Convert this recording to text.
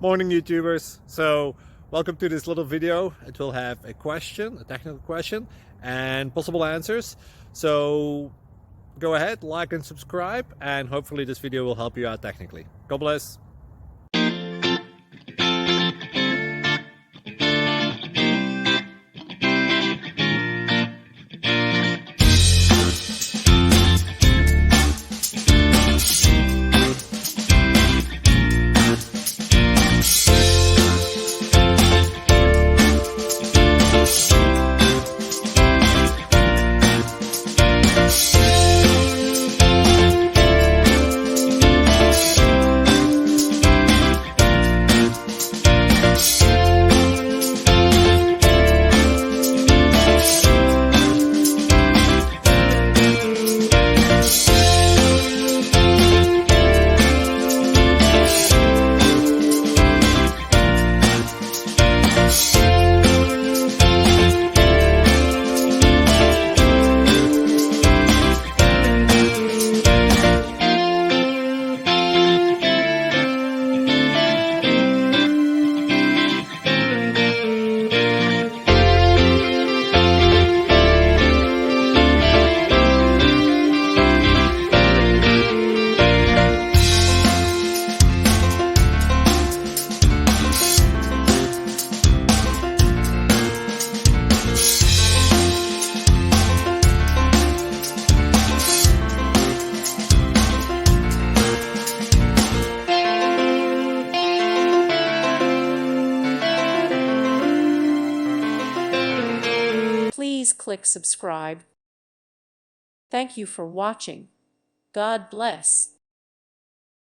Morning YouTubers. So welcome to this little video. It will have a question, a technical question, and possible answers. So go ahead, like and subscribe, and hopefully this video will help you out technically. God bless. Please click subscribe. Thank you for watching. God bless.